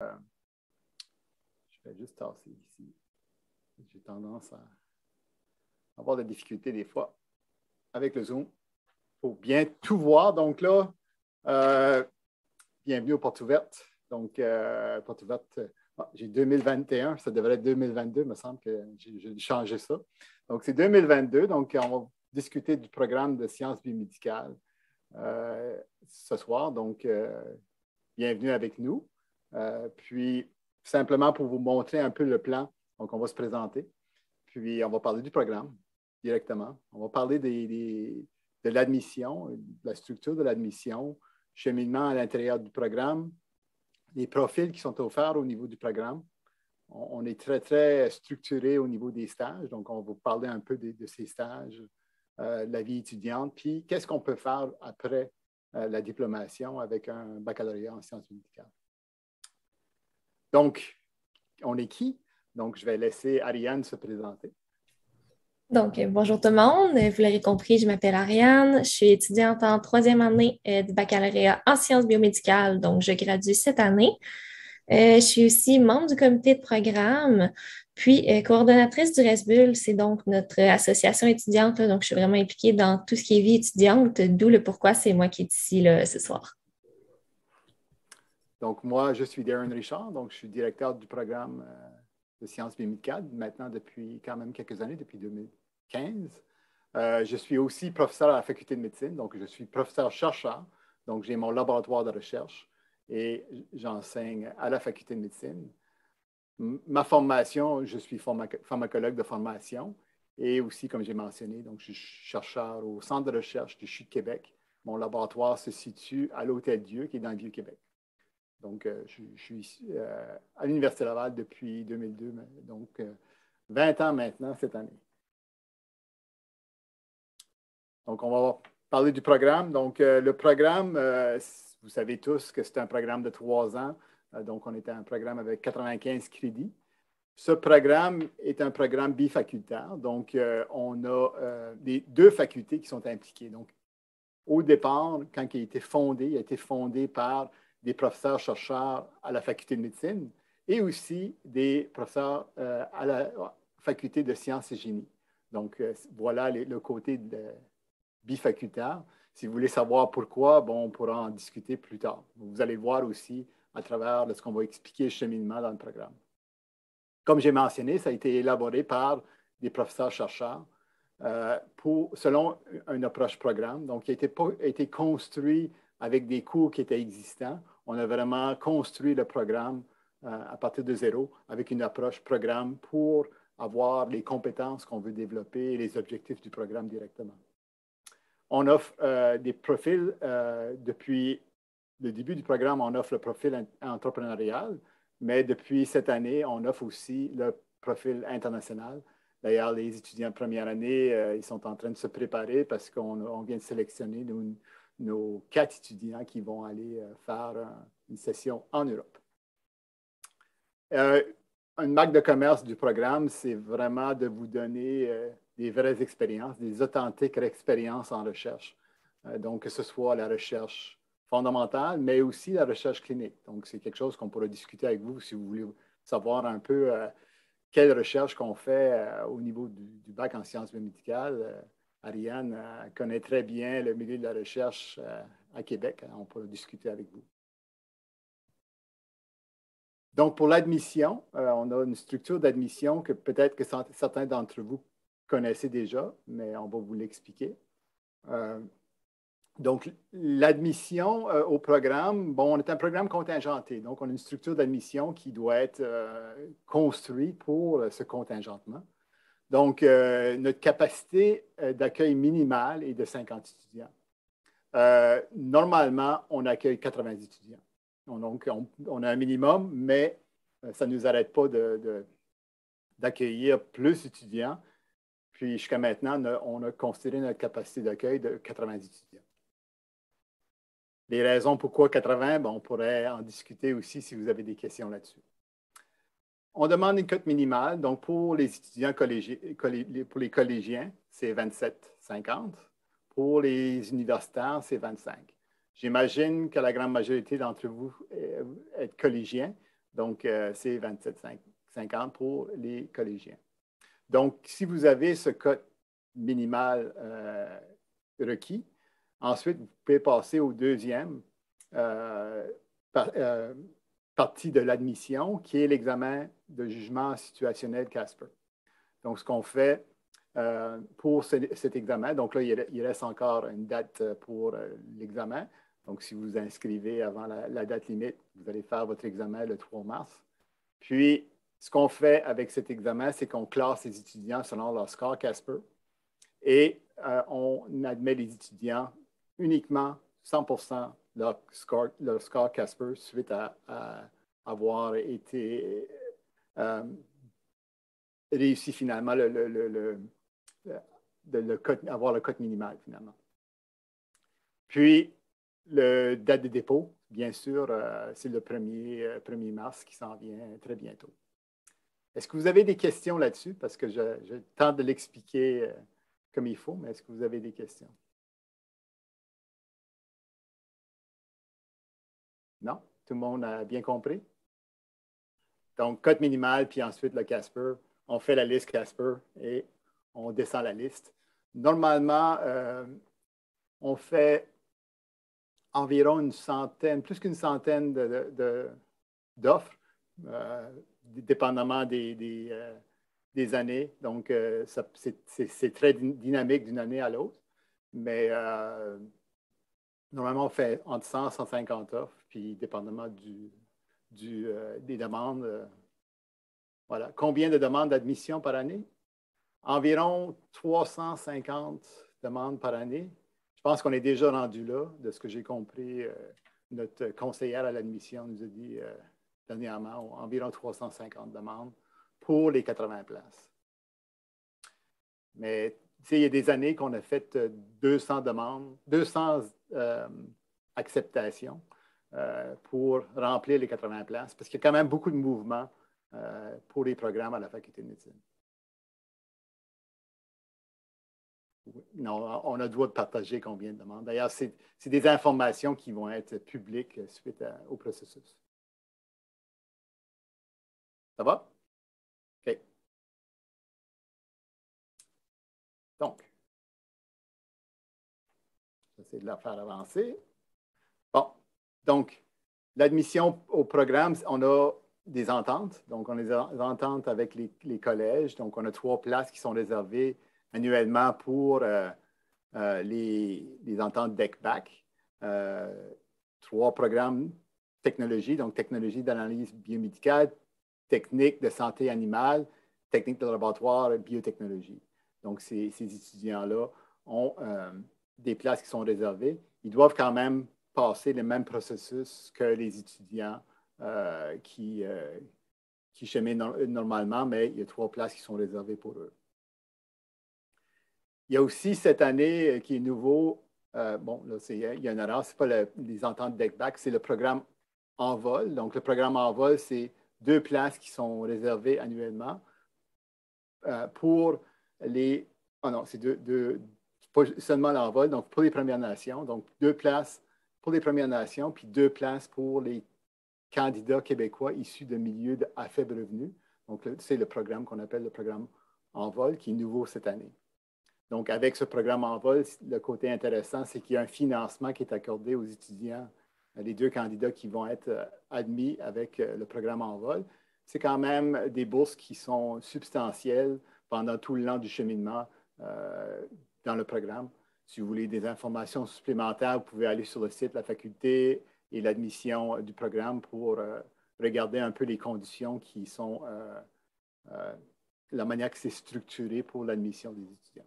Je vais juste tasser ici. J'ai tendance à avoir des difficultés des fois avec le Zoom pour bien tout voir. Donc là, bienvenue aux Portes ouvertes. Donc, Portes ouvertes, j'ai 2021, ça devrait être 2022, il me semble que j'ai changé ça. Donc, c'est 2022. Donc, on va discuter du programme de sciences biomédicales ce soir. Donc, bienvenue avec nous. Puis, simplement pour vous montrer un peu le plan, donc on va se présenter. Puis, on va parler du programme directement. On va parler de l'admission, de la structure de l'admission, cheminement à l'intérieur du programme, les profils qui sont offerts au niveau du programme. On est très, très structuré au niveau des stages. Donc, on va parler un peu de ces stages, la vie étudiante, puis qu'est-ce qu'on peut faire après la diplomation avec un baccalauréat en sciences médicales. Donc, on est qui? Donc, je vais laisser Ariane se présenter. Donc, bonjour tout le monde. Vous l'aurez compris, je m'appelle Ariane. Je suis étudiante en troisième année du baccalauréat en sciences biomédicales. Donc, je gradue cette année. Je suis aussi membre du comité de programme, puis coordonnatrice du RESBUL. C'est donc notre association étudiante. Donc, je suis vraiment impliquée dans tout ce qui est vie étudiante, d'où le pourquoi c'est moi qui est ici là, ce soir. Donc, moi, je suis Darren Richard. Donc, je suis directeur du programme de sciences biomédicales, maintenant depuis quand même quelques années, depuis 2015. Je suis aussi professeur à la faculté de médecine, donc je suis professeur-chercheur. Donc, j'ai mon laboratoire de recherche et j'enseigne à la faculté de médecine. Ma formation, je suis pharmacologue de formation et aussi, comme j'ai mentionné, donc je suis chercheur au Centre de recherche du CHU de Québec. Mon laboratoire se situe à l'Hôtel-Dieu, qui est dans le Vieux-Québec. Donc, je suis ici à l'Université Laval depuis 2002, donc 20 ans maintenant cette année. Donc, on va parler du programme. Donc, le programme, vous savez tous que c'est un programme de 3 ans. Donc, on est un programme avec 95 crédits. Ce programme est un programme bifacultaire. Donc, on a deux facultés qui sont impliquées. Donc, au départ, quand il a été fondé par des professeurs-chercheurs à la faculté de médecine et aussi des professeurs à la faculté de sciences et génie. Donc, voilà le côté bifacultaire. Si vous voulez savoir pourquoi, bon, on pourra en discuter plus tard. Vous allez voir aussi à travers ce qu'on va expliquer le cheminement dans le programme. Comme j'ai mentionné, ça a été élaboré par des professeurs-chercheurs selon une approche programme. Donc, il a été construit avec des cours qui étaient existants. On a vraiment construit le programme à partir de zéro avec une approche programme pour avoir les compétences qu'on veut développer et les objectifs du programme directement. On offre des profils depuis le début du programme, on offre le profil entrepreneurial, mais depuis cette année, on offre aussi le profil international. D'ailleurs, les étudiants de première année, ils sont en train de se préparer parce qu'on vient de sélectionner nos 4 étudiants qui vont aller faire une session en Europe. Une marque de commerce du programme, c'est vraiment de vous donner des vraies expériences, des authentiques expériences en recherche. Donc, que ce soit la recherche fondamentale, mais aussi la recherche clinique. Donc, c'est quelque chose qu'on pourra discuter avec vous si vous voulez savoir un peu quelle recherche qu'on fait au niveau du bac en sciences biomédicales. Ariane connaît très bien le milieu de la recherche à Québec. On pourra discuter avec vous. Donc, pour l'admission, on a une structure d'admission que peut-être que certains d'entre vous connaissez déjà, mais on va vous l'expliquer. Donc, l'admission au programme, bon, on est un programme contingenté. Donc, on a une structure d'admission qui doit être construite pour ce contingentement. Donc, notre capacité d'accueil minimale est de 50 étudiants. Normalement, on accueille 80 étudiants. Donc, on a un minimum, mais ça ne nous arrête pas d'accueillir plus d'étudiants. Puis, jusqu'à maintenant, on a considéré notre capacité d'accueil de 80 étudiants. Les raisons pourquoi 80, ben, on pourrait en discuter aussi si vous avez des questions là-dessus. On demande une cote minimale. Donc, pour les étudiants pour les collégiens, c'est 27,50. Pour les universitaires, c'est 25. J'imagine que la grande majorité d'entre vous êtes collégiens. Donc, c'est 27,50 pour les collégiens. Donc, si vous avez ce code minimal requis, ensuite, vous pouvez passer au deuxième partie de l'admission, qui est l'examen de jugement situationnel Casper. Donc, ce qu'on fait pour cet examen, donc là, il reste encore une date pour l'examen. Donc, si vous vous inscrivez avant la date limite, vous allez faire votre examen le 3 mars. Puis, ce qu'on fait avec cet examen, c'est qu'on classe les étudiants selon leur score Casper et on admet les étudiants uniquement 100% leur score Casper suite à avoir été réussi finalement avoir le code minimal finalement. Puis, le date de dépôt, bien sûr, c'est le 1er mars qui s'en vient très bientôt. Est-ce que vous avez des questions là-dessus? Parce que je tente de l'expliquer comme il faut, mais est-ce que vous avez des questions? Non? Tout le monde a bien compris? Donc, code minimal, puis ensuite le Casper. On fait la liste Casper et on descend la liste. Normalement, on fait environ une centaine, plus qu'une centaine d'offres, dépendamment des années. Donc, c'est très dynamique d'une année à l'autre. Mais normalement, on fait entre 100 et 150 offres, puis dépendamment des demandes. Voilà. Combien de demandes d'admission par année? Environ 350 demandes par année. Je pense qu'on est déjà rendu là, de ce que j'ai compris. Notre conseillère à l'admission nous a dit dernièrement environ 350 demandes pour les 80 places. Mais il y a des années qu'on a fait 200 demandes, 200 acceptations pour remplir les 80 places, parce qu'il y a quand même beaucoup de mouvements pour les programmes à la faculté de médecine. Non, on a le droit de partager combien de demandes. D'ailleurs, c'est des informations qui vont être publiques suite au processus. Ça va? OK. Donc, j'essaie de la faire avancer. Bon, donc, l'admission au programme, on a des ententes. Donc, on a des ententes avec les collèges. Donc, on a 3 places qui sont réservées annuellement pour les ententes DEC-BAC. 3 programmes technologie, donc technologie d'analyse biomédicale, technique de santé animale, technique de laboratoire, biotechnologie. Donc, ces étudiants-là ont des places qui sont réservées. Ils doivent quand même passer le même processus que les étudiants qui cheminent normalement, mais il y a 3 places qui sont réservées pour eux. Il y a aussi cette année qui est nouveau, bon, là, il y a une erreur, ce n'est pas les ententes DEC-BAC, c'est le programme Envol. Donc, le programme Envol, c'est 2 places qui sont réservées annuellement pour les... Oh non, c'est pas seulement l'Envol, donc pour les Premières Nations. Donc, 2 places pour les Premières Nations, puis 2 places pour les candidats québécois issus de milieux à faible revenu. Donc, c'est le programme qu'on appelle le programme Envol, qui est nouveau cette année. Donc, avec ce programme Envol, le côté intéressant, c'est qu'il y a un financement qui est accordé aux étudiants, les 2 candidats qui vont être admis avec le programme Envol. C'est quand même des bourses qui sont substantielles pendant tout le long du cheminement dans le programme. Si vous voulez des informations supplémentaires, vous pouvez aller sur le site de la faculté et l'admission du programme pour regarder un peu les conditions qui sont la manière que c'est structuré pour l'admission des étudiants.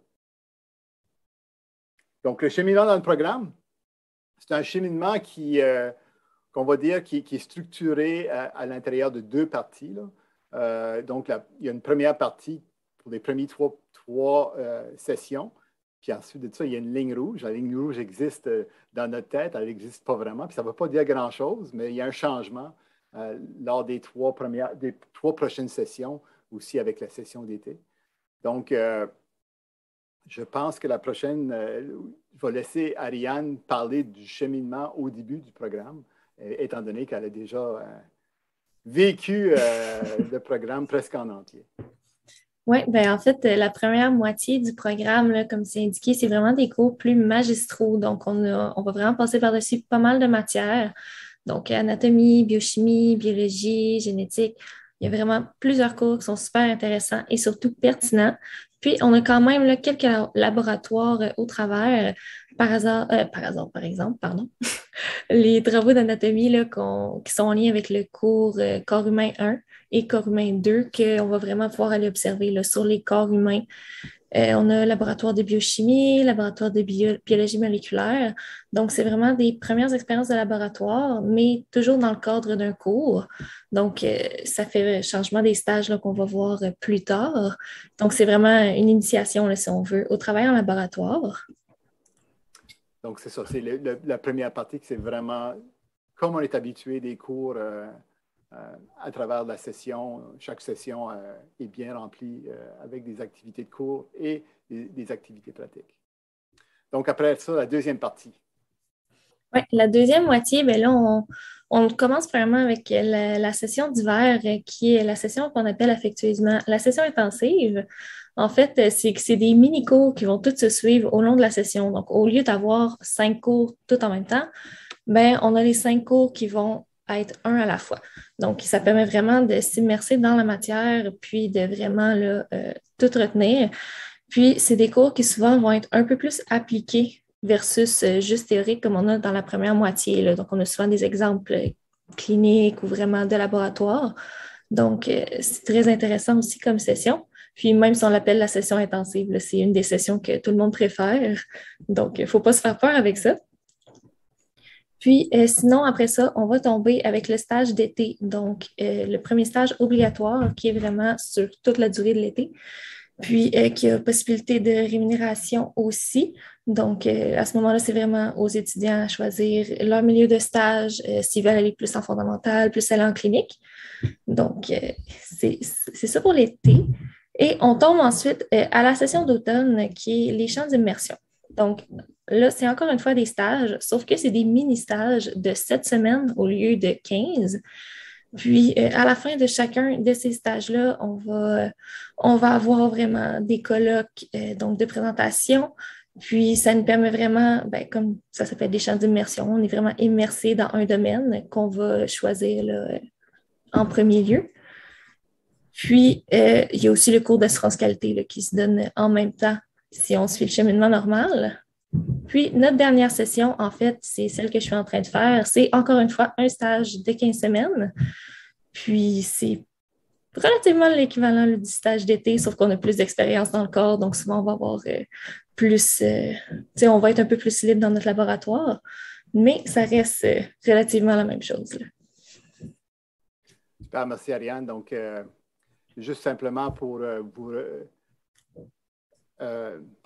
Donc, le cheminement dans le programme, c'est un cheminement qu'on va dire qui est structuré à l'intérieur de 2 parties. Donc, il y a une première partie pour les premières 3 sessions. Puis ensuite de ça, il y a une ligne rouge. La ligne rouge existe dans notre tête, elle n'existe pas vraiment. Puis ça ne va pas dire grand-chose, mais il y a un changement lors des 3 prochaines sessions, aussi avec la session d'été. Donc, je pense que la prochaine, je vais laisser Ariane parler du cheminement au début du programme, étant donné qu'elle a déjà vécu le programme presque en entier. Oui, ben en fait, la première moitié du programme, là, comme c'est indiqué, c'est vraiment des cours plus magistraux. Donc, on va vraiment passer par-dessus pas mal de matières. Donc, anatomie, biochimie, biologie, génétique. Il y a vraiment plusieurs cours qui sont super intéressants et surtout pertinents. Puis, on a quand même là, quelques laboratoires au travers. Par exemple, pardon, les travaux d'anatomie là, qui sont en lien avec le cours corps humain 1 et corps humain 2, qu'on va vraiment pouvoir aller observer là, sur les corps humains. On a un laboratoire de biochimie, laboratoire de biologie moléculaire. Donc, c'est vraiment des premières expériences de laboratoire, mais toujours dans le cadre d'un cours. Donc, ça fait changement des stages là, qu'on va voir plus tard. Donc, c'est vraiment une initiation, là, si on veut, au travail en laboratoire. Donc, c'est ça, c'est la première partie, c'est vraiment comme on est habitué des cours à travers la session. Chaque session est bien remplie avec des activités de cours et des activités pratiques. Donc, après ça, la deuxième partie. Oui, la deuxième moitié, ben là, on commence vraiment avec la session d'hiver, qui est la session qu'on appelle affectueusement la session intensive. En fait, c'est que c'est des mini-cours qui vont tous se suivre au long de la session. Donc, au lieu d'avoir 5 cours tout en même temps, ben, on a les 5 cours qui vont être un à la fois. Donc, ça permet vraiment de s'immerser dans la matière, puis de vraiment là, tout retenir. Puis, c'est des cours qui souvent vont être un peu plus appliqués versus juste théorique comme on a dans la première moitié, là. Donc, on a souvent des exemples cliniques ou vraiment de laboratoire. Donc, c'est très intéressant aussi comme session. Puis, même si on l'appelle la session intensive, là, c'est une des sessions que tout le monde préfère. Donc, il ne faut pas se faire peur avec ça. Puis, sinon, après ça, on va tomber avec le stage d'été. Donc, le premier stage obligatoire qui est vraiment sur toute la durée de l'été, puis qui a possibilité de rémunération aussi. Donc, à ce moment-là, c'est vraiment aux étudiants à choisir leur milieu de stage, s'ils veulent aller plus en fondamental, plus aller en clinique. Donc, c'est ça pour l'été. Et on tombe ensuite à la session d'automne, qui est les champs d'immersion. Donc, là, c'est encore une fois des stages, sauf que c'est des mini-stages de 7 semaines au lieu de 15. Puis, à la fin de chacun de ces stages-là, on va avoir vraiment des colloques, donc de présentation. Puis, ça nous permet vraiment, ben, comme ça s'appelle des champs d'immersion, on est vraiment immersé dans un domaine qu'on va choisir là, en premier lieu. Puis, il y a aussi le cours d'assurance qualité là, qui se donne en même temps si on suit le cheminement normal. Puis, notre dernière session, en fait, c'est celle que je suis en train de faire. C'est encore une fois un stage de 15 semaines. Puis, c'est relativement l'équivalent du stage d'été, sauf qu'on a plus d'expérience dans le corps. Donc, souvent, on va avoir plus, on va être un peu plus libre dans notre laboratoire. Mais ça reste relativement la même chose, là. Super, merci Ariane. Donc, juste simplement pour vous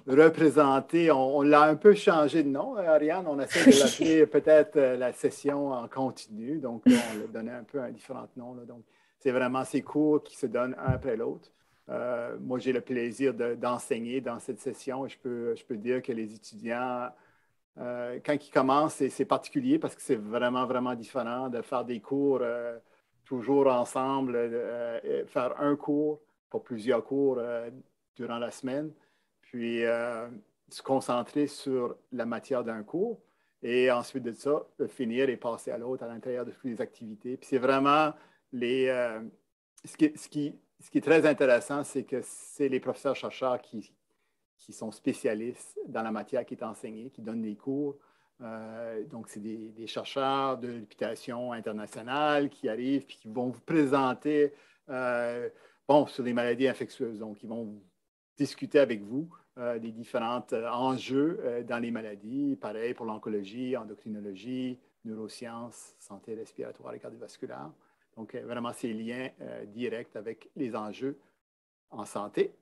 représenter, on l'a un peu changé de nom, Ariane. On essaie de l'appeler peut-être la session en continu. Donc, là, on l'a donné un peu un différent nom. Là. Donc, c'est vraiment ces cours qui se donnent un après l'autre. Moi, j'ai le plaisir d'enseigner dans cette session et je peux dire que les étudiants, quand ils commencent, c'est particulier parce que c'est vraiment, vraiment différent de faire des cours toujours ensemble, faire un cours pour plusieurs cours durant la semaine, puis se concentrer sur la matière d'un cours et ensuite de ça, finir et passer à l'autre à l'intérieur de toutes les activités. Puis c'est vraiment ce qui est très intéressant, c'est que c'est les professeurs-chercheurs qui sont spécialistes dans la matière qui est enseignée, qui donnent des cours. Donc, c'est des chercheurs de réputation internationale qui arrivent et qui vont vous présenter sur les maladies infectieuses. Donc, ils vont discuter avec vous des différents enjeux dans les maladies. Pareil pour l'oncologie, endocrinologie, neurosciences, santé respiratoire et cardiovasculaire. Donc, vraiment, ces liens directs avec les enjeux en santé.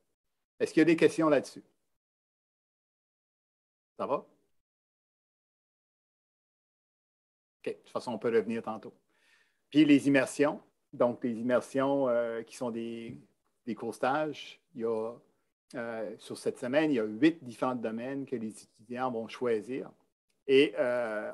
Est-ce qu'il y a des questions là-dessus? Ça va? OK. De toute façon, on peut revenir tantôt. Puis les immersions. Donc, les immersions qui sont des courts-stages. Il y a, sur cette semaine, il y a 8 différents domaines que les étudiants vont choisir. Et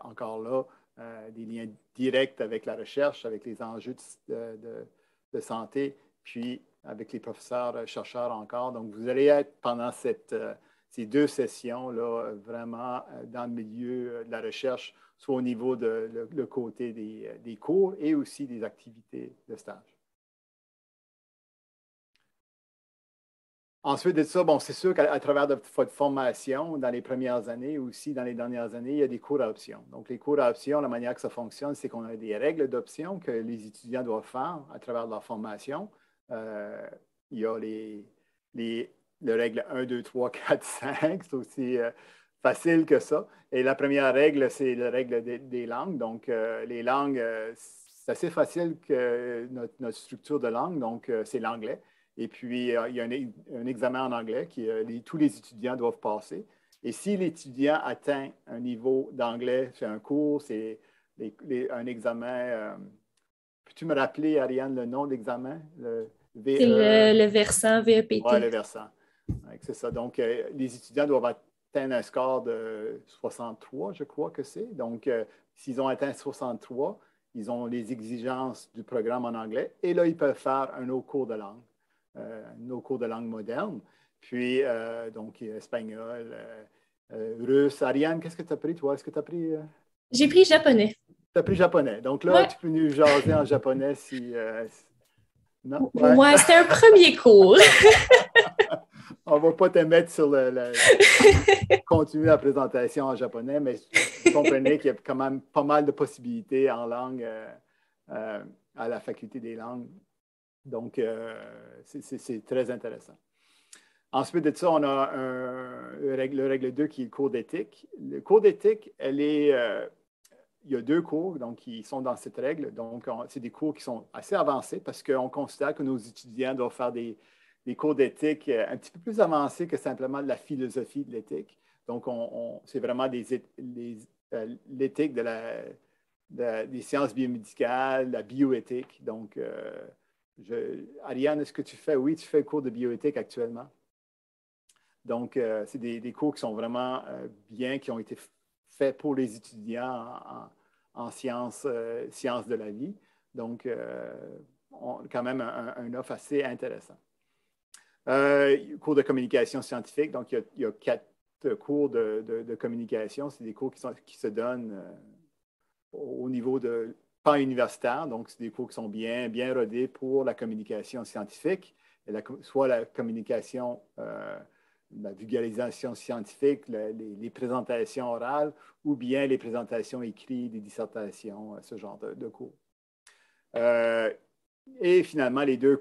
encore là, des liens directs avec la recherche, avec les enjeux de santé, puis avec les professeurs, chercheurs encore. Donc, vous allez être pendant ces 2 sessions-là vraiment dans le milieu de la recherche, soit au niveau de le côté des cours et aussi des activités de stage. Ensuite de ça, bon, c'est sûr qu'à travers de votre formation, dans les premières années, aussi dans les dernières années, il y a des cours à option. Donc, les cours à option, la manière que ça fonctionne, c'est qu'on a des règles d'option que les étudiants doivent faire à travers leur formation. Il y a les règles 1, 2, 3, 4, 5. C'est aussi facile que ça. Et la première règle, c'est la règle des langues. Donc, les langues, c'est assez facile que notre structure de langue, donc c'est l'anglais. Et puis, il y a un examen en anglais que tous les étudiants doivent passer. Et si l'étudiant atteint un niveau d'anglais, c'est un cours, c'est un examen. Peux-tu me rappeler, Ariane, le nom de l'examen? C'est le versant VEPT. Oui, le versant. Ouais, c'est ça. Donc, les étudiants doivent atteindre un score de 63, je crois que c'est. Donc, s'ils ont atteint 63, ils ont les exigences du programme en anglais. Et là, ils peuvent faire un autre cours de langue. Nos cours de langue moderne. Puis, donc, espagnol, russe. Ariane, qu'est-ce que tu as pris, toi? Est-ce que tu as pris... J'ai pris japonais. Tu as pris japonais. Donc là, Ouais. tu peux nous jaser en japonais si... non? Ouais, c'était un premier cours. On ne va pas te mettre sur continuer la présentation en japonais, mais vous comprenez qu'il y a quand même pas mal de possibilités en langue à la faculté des langues. Donc, c'est très intéressant. Ensuite de ça, on a le règle 2 qui est le cours d'éthique. Le cours d'éthique, il y a 2 cours donc, qui sont dans cette règle. Donc, c'est des cours qui sont assez avancés parce qu'on considère que nos étudiants doivent faire des cours d'éthique un petit peu plus avancés que simplement de la philosophie de l'éthique. Donc, c'est vraiment l'éthique des sciences biomédicales, la bioéthique. Donc, Ariane, est-ce que tu fais? Oui, tu fais le cours de bioéthique actuellement. Donc, c'est des cours qui sont vraiment bien, qui ont été faits pour les étudiants en sciences de la vie. Donc, quand même un offre assez intéressant. Cours de communication scientifique. Donc, il y a 4 cours de communication. C'est des cours qui se donnent au niveau de pas universitaire. Donc, c'est des cours qui sont bien rodés pour la communication scientifique, soit la communication la vulgarisation scientifique, les présentations orales ou bien les présentations écrites, des dissertations, ce genre de cours. Et finalement, les 2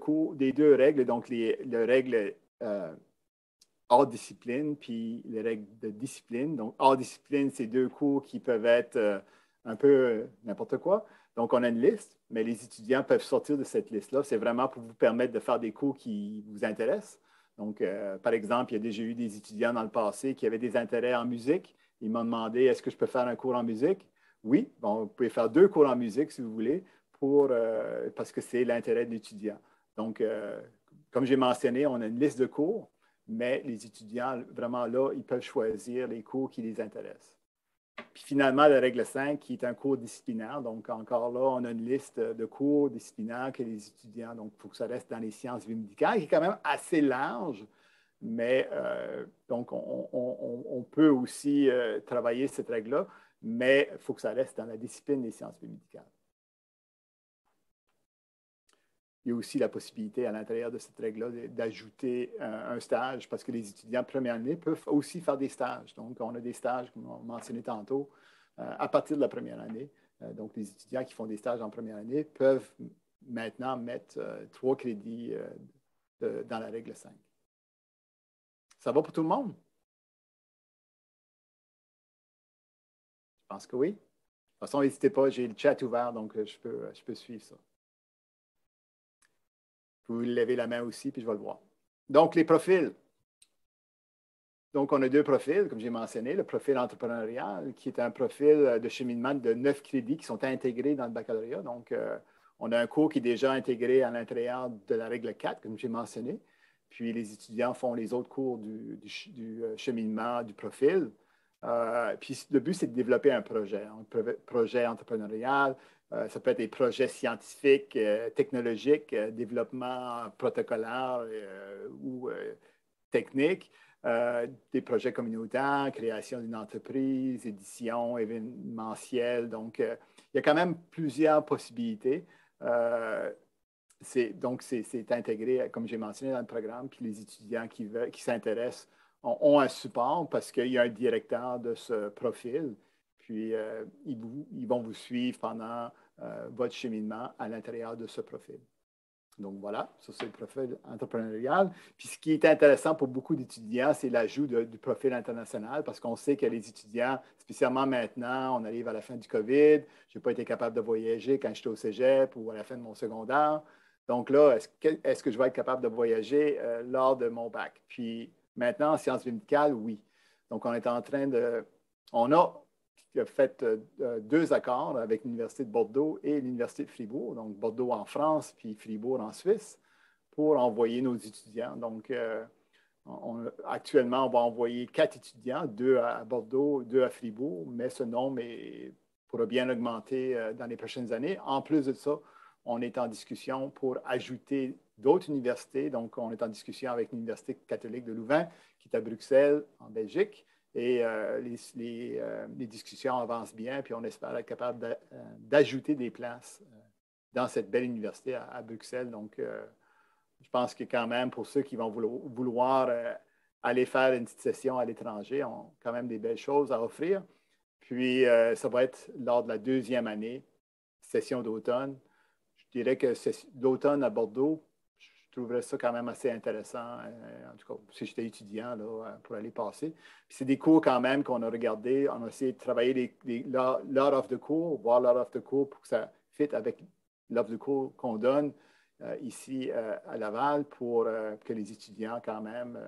règles, donc les règles hors discipline puis les règles de discipline. Donc, hors discipline, c'est 2 cours qui peuvent être un peu n'importe quoi. Donc, on a une liste, mais les étudiants peuvent sortir de cette liste-là. C'est vraiment pour vous permettre de faire des cours qui vous intéressent. Donc, par exemple, il y a déjà eu des étudiants dans le passé qui avaient des intérêts en musique. Ils m'ont demandé, est-ce que je peux faire un cours en musique? Oui, bon, vous pouvez faire 2 cours en musique si vous voulez, parce que c'est l'intérêt de l'étudiant. Donc, comme j'ai mentionné, on a une liste de cours, mais les étudiants, vraiment là, ils peuvent choisir les cours qui les intéressent. Puis finalement, la règle 5, qui est un cours disciplinaire. Donc, encore là, on a une liste de cours disciplinaires que les étudiants, donc il faut que ça reste dans les sciences biomédicales, qui est quand même assez large, mais donc on peut aussi travailler cette règle-là, mais il faut que ça reste dans la discipline des sciences biomédicales. Il y a aussi la possibilité à l'intérieur de cette règle-là d'ajouter un stage parce que les étudiants de première année peuvent aussi faire des stages. Donc, on a des stages, comme on mentionné tantôt, à partir de la première année. Donc, les étudiants qui font des stages en première année peuvent maintenant mettre 3 crédits dans la règle 5. Ça va pour tout le monde? Je pense que oui. De toute façon, n'hésitez pas, j'ai le chat ouvert, donc je peux suivre ça. Vous levez la main aussi, puis je vais le voir. Donc, les profils. Donc, on a 2 profils, comme j'ai mentionné. Le profil entrepreneurial, qui est un profil de cheminement de 9 crédits qui sont intégrés dans le baccalauréat. Donc, on a un cours qui est déjà intégré à l'intérieur de la règle 4, comme j'ai mentionné. Puis, les étudiants font les autres cours du cheminement, du profil. Puis le but, c'est de développer un projet, un projet entrepreneurial. Ça peut être des projets scientifiques, technologiques, développement protocolaire ou technique, des projets communautaires, création d'une entreprise, édition, événementielle. Donc, il y a quand même plusieurs possibilités. Donc, c'est intégré, comme j'ai mentionné, dans le programme. Puis les étudiants qui s'intéressent ont un support parce qu'il y a un directeur de ce profil. Puis, ils vont vous suivre pendant votre cheminement à l'intérieur de ce profil. Donc voilà, ça c'est le profil entrepreneurial. Puis ce qui est intéressant pour beaucoup d'étudiants, c'est l'ajout du profil international parce qu'on sait que les étudiants, spécialement maintenant, on arrive à la fin du COVID, je n'ai pas été capable de voyager quand j'étais au cégep ou à la fin de mon secondaire. Donc là, est-ce que je vais être capable de voyager lors de mon bac? Puis maintenant, en sciences médicales, oui. Donc on est en train de... On a fait 2 accords avec l'Université de Bordeaux et l'Université de Fribourg, donc Bordeaux en France puis Fribourg en Suisse, pour envoyer nos étudiants. Donc, actuellement, on va envoyer 4 étudiants, 2 à Bordeaux, 2 à Fribourg, mais ce nombre pourra bien augmenter dans les prochaines années. En plus de ça, on est en discussion pour ajouter d'autres universités. Donc, on est en discussion avec l'Université catholique de Louvain, qui est à Bruxelles, en Belgique. Et les discussions avancent bien, puis on espère être capable d'ajouter des places dans cette belle université à Bruxelles. Donc, je pense que quand même, pour ceux qui vont vouloir aller faire une petite session à l'étranger, ont quand même des belles choses à offrir. Puis, ça va être lors de la 2e année, session d'automne. Je dirais que l'automne à Bordeaux, je trouverais ça quand même assez intéressant, en tout cas, si j'étais étudiant, là, pour aller passer. C'est des cours quand même qu'on a regardés. On a essayé de travailler leur offre de cours, voir leur offre de cours pour que ça fitte avec l'offre de cours qu'on donne ici à Laval pour que les étudiants quand même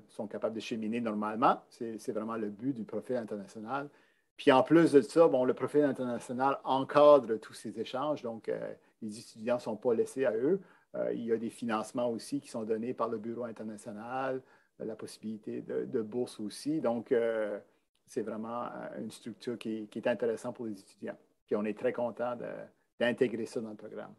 sont capables de cheminer normalement. C'est vraiment le but du profil international. Puis en plus de ça, bon, le profil international encadre tous ces échanges, donc les étudiants ne sont pas laissés à eux. Il y a des financements aussi qui sont donnés par le Bureau international, la possibilité de bourse aussi. Donc, c'est vraiment une structure qui est intéressante pour les étudiants. Puis, on est très content d'intégrer ça dans le programme.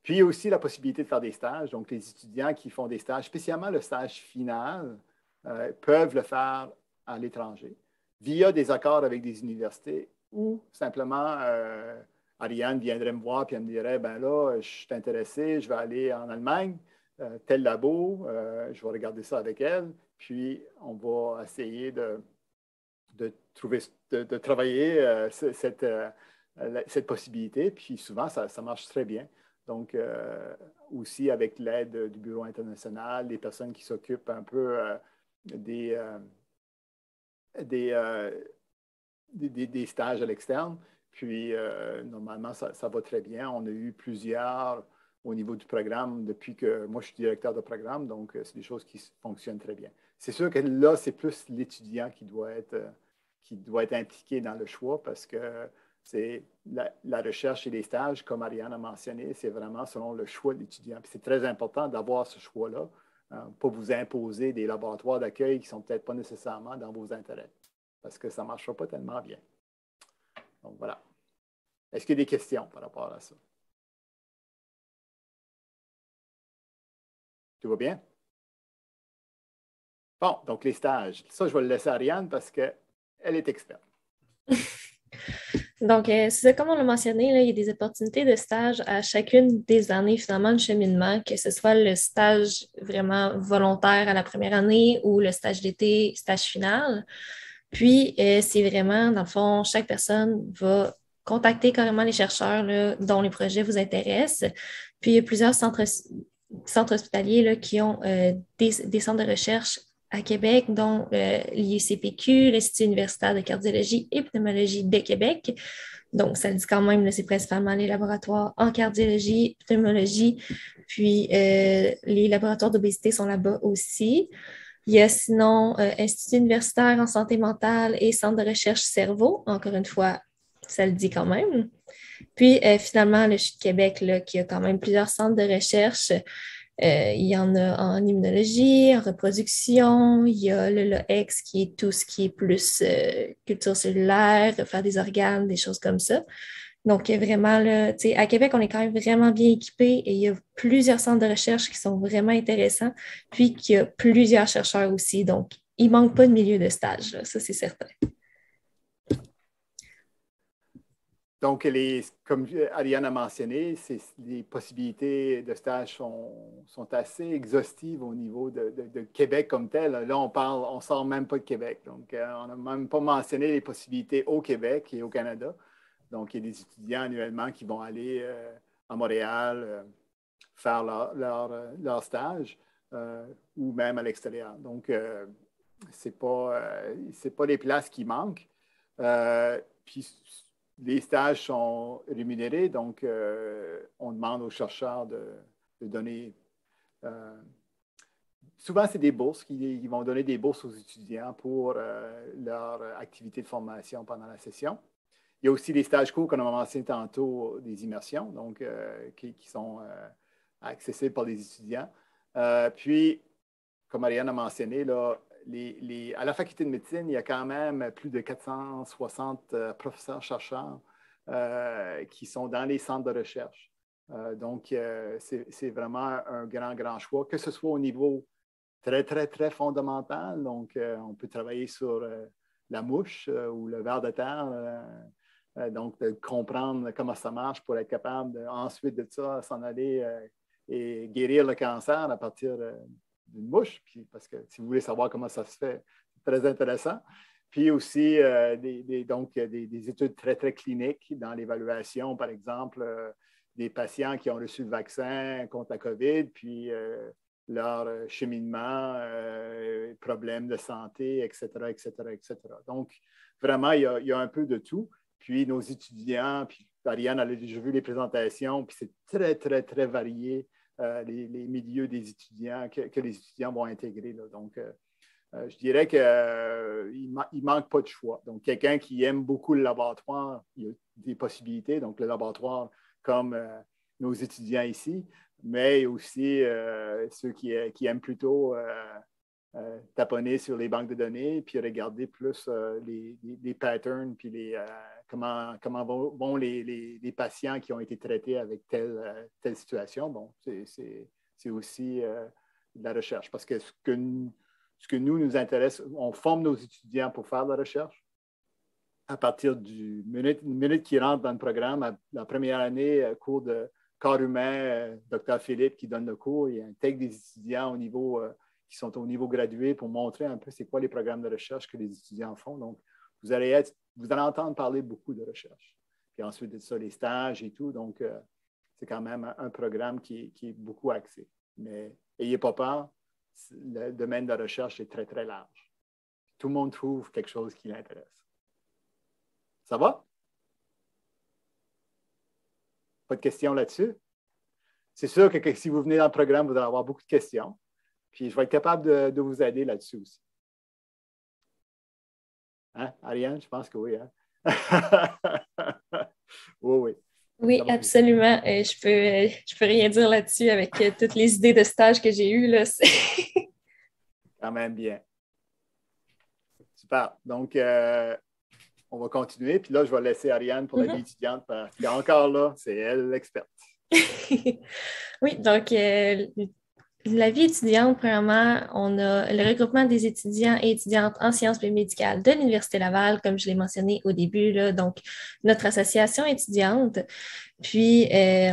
Puis, il y a aussi la possibilité de faire des stages. Donc, les étudiants qui font des stages, spécialement le stage final, peuvent le faire à l'étranger via des accords avec des universités ou simplement... Ariane viendrait me voir et elle me dirait, ben là, je suis intéressé, je vais aller en Allemagne, tel labo, je vais regarder ça avec elle, puis on va essayer de travailler cette possibilité, puis souvent, ça marche très bien. Donc, aussi avec l'aide du Bureau international, des personnes qui s'occupent un peu des stages à l'externe. Puis, normalement, ça va très bien. On a eu plusieurs au niveau du programme depuis que moi, je suis directeur de programme. Donc, c'est des choses qui fonctionnent très bien. C'est sûr que là, c'est plus l'étudiant qui doit être impliqué dans le choix parce que c'est la recherche et les stages, comme Ariane a mentionné, c'est vraiment selon le choix de l'étudiant. Puis, c'est très important d'avoir ce choix-là, pas vous imposer des laboratoires d'accueil qui ne sont peut-être pas nécessairement dans vos intérêts parce que ça ne marchera pas tellement bien. Donc, voilà. Est-ce qu'il y a des questions par rapport à ça? Tout va bien? Bon, donc les stages. Ça, je vais le laisser à Ariane parce qu'elle est experte. Donc, c'est ça, comme on l'a mentionné, là, il y a des opportunités de stage à chacune des années, finalement, de cheminement, que ce soit le stage vraiment volontaire à la première année ou le stage d'été, stage final. Puis, c'est vraiment, dans le fond, chaque personne va contacter carrément les chercheurs là, dont les projets vous intéressent. Puis, il y a plusieurs centres hospitaliers là, qui ont des centres de recherche à Québec, dont l'IUCPQ, l'Institut universitaire de cardiologie et pneumologie de Québec. Donc, ça le dit quand même, c'est principalement les laboratoires en cardiologie, pneumologie, puis les laboratoires d'obésité sont là-bas aussi. Il y a sinon Institut universitaire en santé mentale et Centre de recherche cerveau. Encore une fois, ça le dit quand même. Puis finalement, le CHU de Québec, là, qui a quand même plusieurs centres de recherche Il y en a en immunologie, en reproduction, il y a le LOX qui est tout ce qui est plus culture cellulaire, faire des organes, des choses comme ça. Donc, vraiment, là, à Québec, on est quand même vraiment bien équipé et il y a plusieurs centres de recherche qui sont vraiment intéressants, puis qu'il y a plusieurs chercheurs aussi. Donc, il ne manque pas de milieu de stage, là, ça, c'est certain. Donc, comme Ariane a mentionné, les possibilités de stage sont assez exhaustives au niveau de Québec comme tel. Là, on ne sort même pas de Québec. Donc, on n'a même pas mentionné les possibilités au Québec et au Canada. Donc, il y a des étudiants annuellement qui vont aller à Montréal faire leur stage ou même à l'extérieur. Donc, ce n'est pas les places qui manquent. Puis, les stages sont rémunérés, donc on demande aux chercheurs de donner. Souvent, c'est des bourses. Ils vont donner des bourses aux étudiants pour leur activité de formation pendant la session. Il y a aussi les stages courts, comme on a mentionné tantôt, des immersions, donc qui sont accessibles par les étudiants. Puis, comme Ariane a mentionné, là, à la faculté de médecine, il y a quand même plus de 460 professeurs-chercheurs qui sont dans les centres de recherche. Donc, c'est vraiment un grand, grand choix, que ce soit au niveau très, très, très fondamental. Donc, on peut travailler sur la mouche ou le ver de terre. Donc, de comprendre comment ça marche pour être capable, ensuite de ça, s'en aller et guérir le cancer à partir d'une mouche, puis, parce que si vous voulez savoir comment ça se fait, c'est très intéressant. Puis aussi, des études très, très cliniques dans l'évaluation, par exemple, des patients qui ont reçu le vaccin contre la COVID, puis leur cheminement, problèmes de santé, etc., etc., etc. Donc, vraiment, il y a un peu de tout. Puis nos étudiants, puis Ariane a déjà vu les présentations, puis c'est très, très, très varié. Les milieux des étudiants que les étudiants vont intégrer. Là. Donc, je dirais qu'il ne manque pas de choix. Donc, quelqu'un qui aime beaucoup le laboratoire, il y a des possibilités. Donc, le laboratoire, comme nos étudiants ici, mais aussi ceux qui aiment plutôt taponner sur les banques de données, puis regarder plus les patterns, puis comment vont les patients qui ont été traités avec telle situation. Bon, c'est aussi de la recherche. Parce que ce que nous intéresse, on forme nos étudiants pour faire de la recherche. À partir du minute qu'ils rentrent dans le programme, la première année, cours de corps humain, Dr. Philippe qui donne le cours, il intègre des étudiants qui sont au niveau gradué pour montrer un peu c'est quoi les programmes de recherche que les étudiants font. Donc, vous allez entendre parler beaucoup de recherche. Puis ensuite de ça, les stages et tout. Donc, c'est quand même un programme qui est beaucoup axé. Mais n'ayez pas peur, le domaine de la recherche est très, très large. Tout le monde trouve quelque chose qui l'intéresse. Ça va? Pas de questions là-dessus? C'est sûr que si vous venez dans le programme, vous allez avoir beaucoup de questions. Puis je vais être capable de vous aider là-dessus aussi. Hein, Ariane? Je pense que oui. Hein? Oui, oui. Oui, absolument. Je peux rien dire là-dessus avec toutes les idées de stage que j'ai eues. Là. Quand même bien. Super. Donc, on va continuer. Puis là, je vais laisser Ariane pour la vie étudiante parce qu'encore là, c'est elle l'experte. Oui, donc la vie étudiante, premièrement, on a le regroupement des étudiants et étudiantes en sciences biomédicales de l'Université Laval, comme je l'ai mentionné au début, là, donc notre association étudiante. Puis,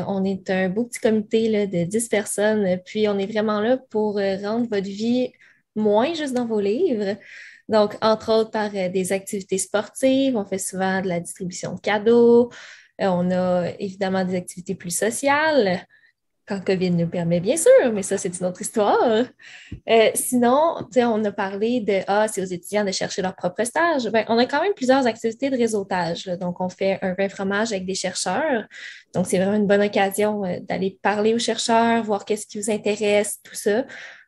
on est un beau petit comité là, de 10 personnes. Puis, on est vraiment là pour rendre votre vie moins juste dans vos livres. Donc, entre autres, par des activités sportives, on fait souvent de la distribution de cadeaux. On a évidemment des activités plus sociales quand COVID nous permet, bien sûr, mais ça, c'est une autre histoire. Sinon, on a parlé c'est aux étudiants de chercher leur propre stage. Ben, on a quand même plusieurs activités de réseautage. Là. Donc, on fait un vin fromage avec des chercheurs. Donc, c'est vraiment une bonne occasion d'aller parler aux chercheurs, voir qu'est-ce qui vous intéresse, tout ça.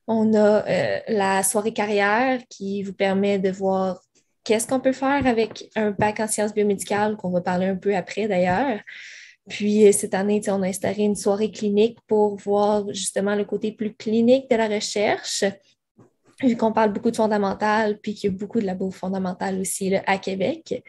On a la soirée carrière qui vous permet de voir qu'est-ce qu'on peut faire avec un bac en sciences biomédicales, qu'on va parler un peu après d'ailleurs. Puis cette année, on a instauré une soirée clinique pour voir justement le côté plus clinique de la recherche, vu qu'on parle beaucoup de fondamental, puis qu'il y a beaucoup de labos fondamentaux aussi là, à Québec.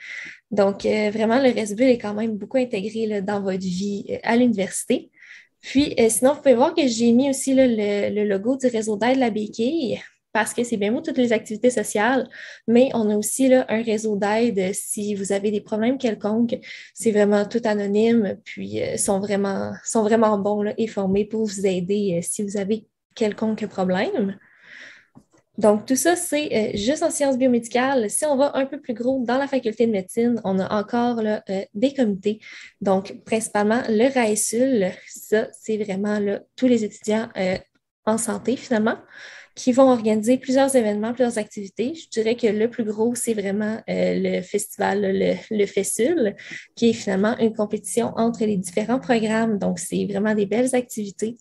Donc, vraiment, le Resbull est quand même beaucoup intégré là, dans votre vie à l'université. Puis, sinon, vous pouvez voir que j'ai mis aussi là, le logo du réseau d'aide La Béquille, parce que c'est bien beau toutes les activités sociales, mais on a aussi là, un réseau d'aide si vous avez des problèmes quelconques. C'est vraiment tout anonyme, puis sont vraiment bons là, et formés pour vous aider si vous avez quelconque problème. Donc, tout ça, c'est juste en sciences biomédicales. Si on va un peu plus gros dans la faculté de médecine, on a encore là, des comités. Donc, principalement le RAESUL, ça, c'est vraiment là, tous les étudiants en santé, finalement, qui vont organiser plusieurs événements, plusieurs activités. Je dirais que le plus gros, c'est vraiment le festival, le FESUL, qui est finalement une compétition entre les différents programmes. Donc, c'est vraiment des belles activités.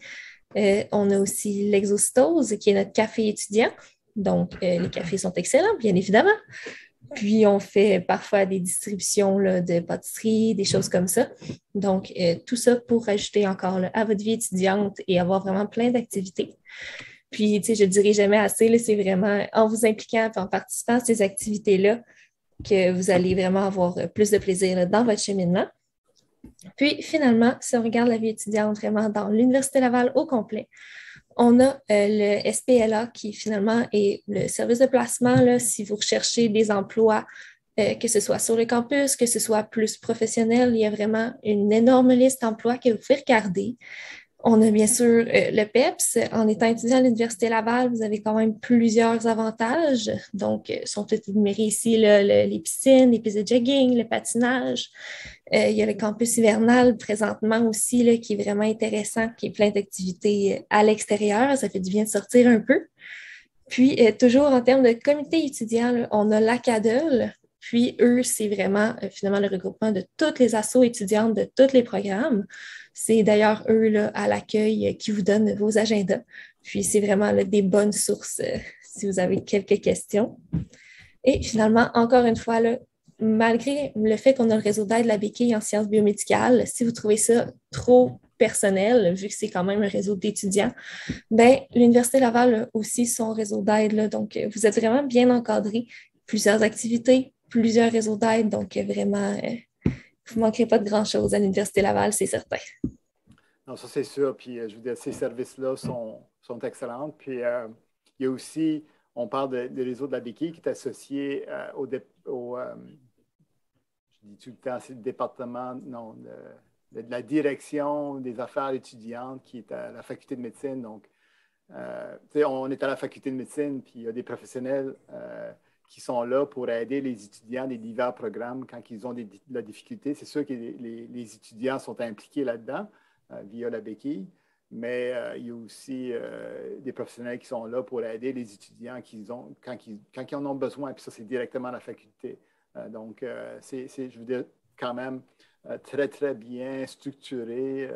On a aussi l'Exostose, qui est notre café étudiant. Donc, les cafés sont excellents, bien évidemment. Puis, on fait parfois des distributions là, de pâtisserie, des choses comme ça. Donc, tout ça pour ajouter encore là, à votre vie étudiante et avoir vraiment plein d'activités. Puis, tu sais, je ne le dirai jamais assez, c'est vraiment en vous impliquant et en participant à ces activités-là que vous allez vraiment avoir plus de plaisir là, dans votre cheminement. Puis, finalement, si on regarde la vie étudiante vraiment dans l'Université Laval au complet, on a le SPLA qui finalement est le service de placement là, si vous recherchez des emplois, que ce soit sur le campus, que ce soit plus professionnel, il y a vraiment une énorme liste d'emplois que vous pouvez regarder. On a bien sûr le PEPS. En étant étudiant à l'Université Laval, vous avez quand même plusieurs avantages. Donc, sont tous énumérés ici là, les piscines, les pistes de jogging, le patinage. Il y a le campus hivernal présentement aussi, là, qui est vraiment intéressant, qui est plein d'activités à l'extérieur. Ça fait du bien de sortir un peu. Puis, toujours en termes de comité étudiant, là, on a l'ACADEL. Puis, eux, c'est vraiment finalement le regroupement de toutes les assos étudiantes de tous les programmes. C'est d'ailleurs eux là, à l'accueil qui vous donnent vos agendas. Puis, c'est vraiment là, des bonnes sources si vous avez quelques questions. Et finalement, encore une fois, là, malgré le fait qu'on a le réseau d'aide La Béquille en sciences biomédicales, si vous trouvez ça trop personnel, vu que c'est quand même un réseau d'étudiants, ben, l'Université Laval a aussi son réseau d'aide. Là, donc, vous êtes vraiment bien encadré. Plusieurs activités, plusieurs réseaux d'aide. Donc, vraiment, vous ne manquerez pas de grand-chose à l'Université Laval, c'est certain. Non, ça, c'est sûr. Puis, je veux dire, ces services-là sont excellents. Puis, il y a aussi, on parle de réseau de la béquille qui est associé je dis tout le temps, c'est le département, non, de la direction des affaires étudiantes qui est à la faculté de médecine. Donc, on est à la faculté de médecine, puis il y a des professionnels qui sont là pour aider les étudiants des divers programmes quand ils ont de la difficulté. C'est sûr que les étudiants sont impliqués là-dedans via la béquille, mais il y a aussi des professionnels qui sont là pour aider les étudiants quand ils en ont besoin. Puis ça, c'est directement à la faculté. Donc, je veux dire, quand même très, très bien structuré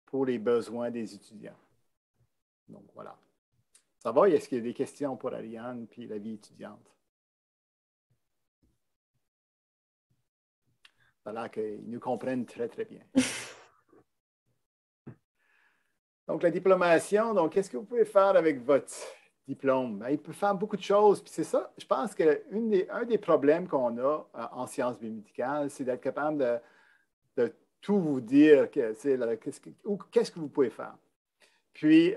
pour les besoins des étudiants. Donc, voilà. Ça va? Est-ce qu'il y a des questions pour Ariane puis la vie étudiante? Ça a l'air qu'ils nous comprennent très, très bien. Donc, la diplomation, donc, qu'est-ce que vous pouvez faire avec votre diplôme? Ben, il peut faire beaucoup de choses. Puis c'est ça, je pense qu'un des problèmes qu'on a en sciences biomédicales, c'est d'être capable de tout vous dire qu'est-ce que vous pouvez faire. Puis,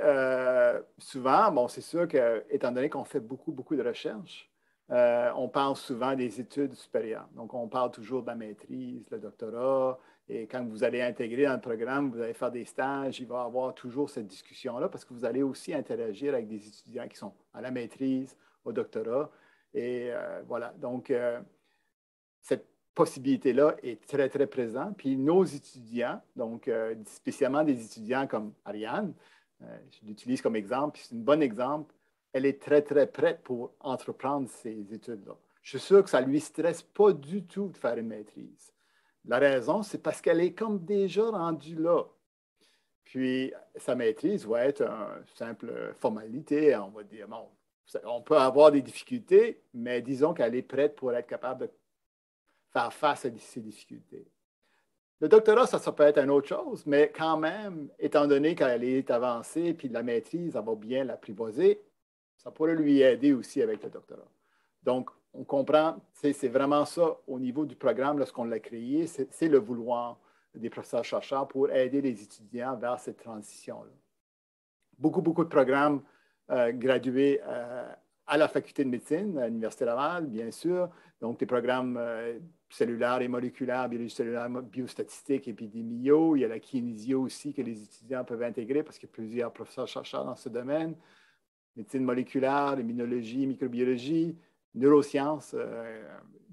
souvent, bon, c'est sûr que, étant donné qu'on fait beaucoup, beaucoup de recherches, on parle souvent des études supérieures. Donc, on parle toujours de la maîtrise, le doctorat. Et quand vous allez intégrer dans le programme, vous allez faire des stages, il va y avoir toujours cette discussion-là parce que vous allez aussi interagir avec des étudiants qui sont à la maîtrise, au doctorat. Et voilà. Donc, cette possibilité-là est très, très présente. Puis nos étudiants, donc spécialement des étudiants comme Ariane, je l'utilise comme exemple, c'est un bon exemple, elle est très, très prête pour entreprendre ces études-là. Je suis sûr que ça ne lui stresse pas du tout de faire une maîtrise. La raison, c'est parce qu'elle est comme déjà rendue là. Puis, sa maîtrise va être une simple formalité, on va dire. Bon, on peut avoir des difficultés, mais disons qu'elle est prête pour être capable de faire face à ces difficultés. Le doctorat, ça peut être une autre chose, mais quand même, étant donné qu'elle est avancée puis la maîtrise, elle va bien l'apprivoiser, ça pourrait lui aider aussi avec le doctorat. Donc, on comprend, c'est vraiment ça au niveau du programme, lorsqu'on l'a créé, c'est le vouloir des professeurs-chercheurs pour aider les étudiants vers cette transition-là. Beaucoup de programmes gradués à la faculté de médecine, à l'Université Laval, bien sûr. Donc, des programmes cellulaires et moléculaires, biologie cellulaire, biostatistique, épidémio. Il y a la kinésio aussi que les étudiants peuvent intégrer parce qu'il y a plusieurs professeurs-chercheurs dans ce domaine. Médecine moléculaire, immunologie, microbiologie, neurosciences.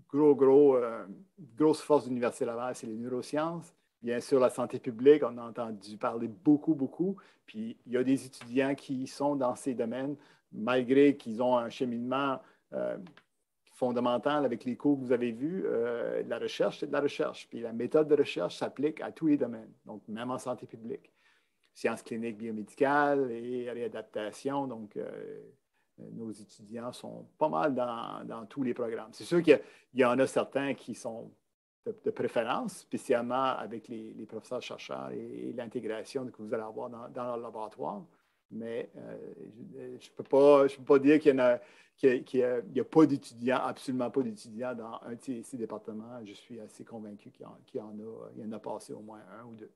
Grosse force de l'Université Laval, c'est les neurosciences. Bien sûr, la santé publique, on a entendu parler beaucoup. Puis, il y a des étudiants qui sont dans ces domaines, malgré qu'ils ont un cheminement fondamental avec les cours que vous avez vus. La recherche, c'est de la recherche. Puis, la méthode de recherche s'applique à tous les domaines, donc même en santé publique. Sciences cliniques, biomédicales et réadaptation. Donc, nos étudiants sont pas mal dans tous les programmes. C'est sûr qu'il y en a certains qui sont de préférence, spécialement avec les professeurs-chercheurs et l'intégration que vous allez avoir dans leur laboratoire. Mais je ne peux pas dire qu'il n'y a pas d'étudiants, absolument pas d'étudiants dans un de ces départements. Je suis assez convaincu qu'il y en a passé au moins un ou deux.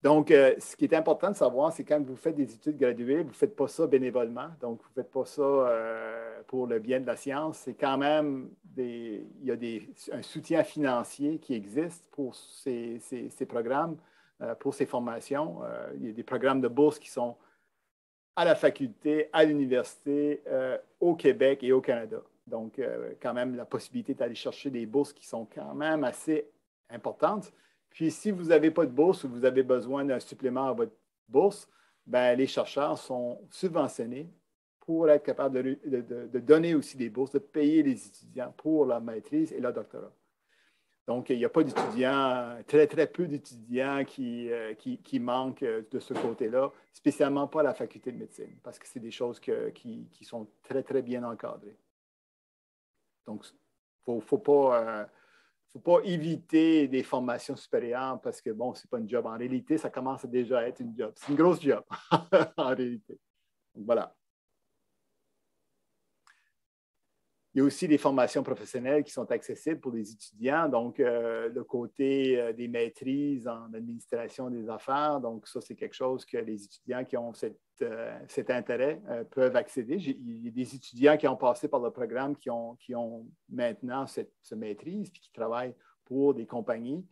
Donc, ce qui est important de savoir, c'est quand vous faites des études graduées, vous ne faites pas ça bénévolement. Donc, vous ne faites pas ça pour le bien de la science. C'est quand même il y a un soutien financier qui existe pour ces programmes, pour ces formations. Il y a des programmes de bourse qui sont à la faculté, à l'université, au Québec et au Canada. Donc, quand même, la possibilité d'aller chercher des bourses qui sont quand même assez importantes. Puis, si vous n'avez pas de bourse ou vous avez besoin d'un supplément à votre bourse, ben, les chercheurs sont subventionnés pour être capables de donner aussi des bourses, de payer les étudiants pour leur maîtrise et leur doctorat. Donc, il n'y a pas d'étudiants, très peu d'étudiants qui manquent de ce côté-là, spécialement pas à la faculté de médecine, parce que c'est des choses qui sont très bien encadrées. Donc, il ne faut pas éviter des formations supérieures parce que, bon, ce n'est pas une job. En réalité, ça commence déjà à être une job. C'est une grosse job, en réalité. Donc, voilà. Il y a aussi des formations professionnelles qui sont accessibles pour les étudiants. Donc, le côté des maîtrises en administration des affaires. Donc, ça, c'est quelque chose que les étudiants qui ont cet intérêt peuvent accéder. Il y a des étudiants qui ont passé par le programme qui ont maintenant cette maîtrise puis qui travaillent pour des compagnies,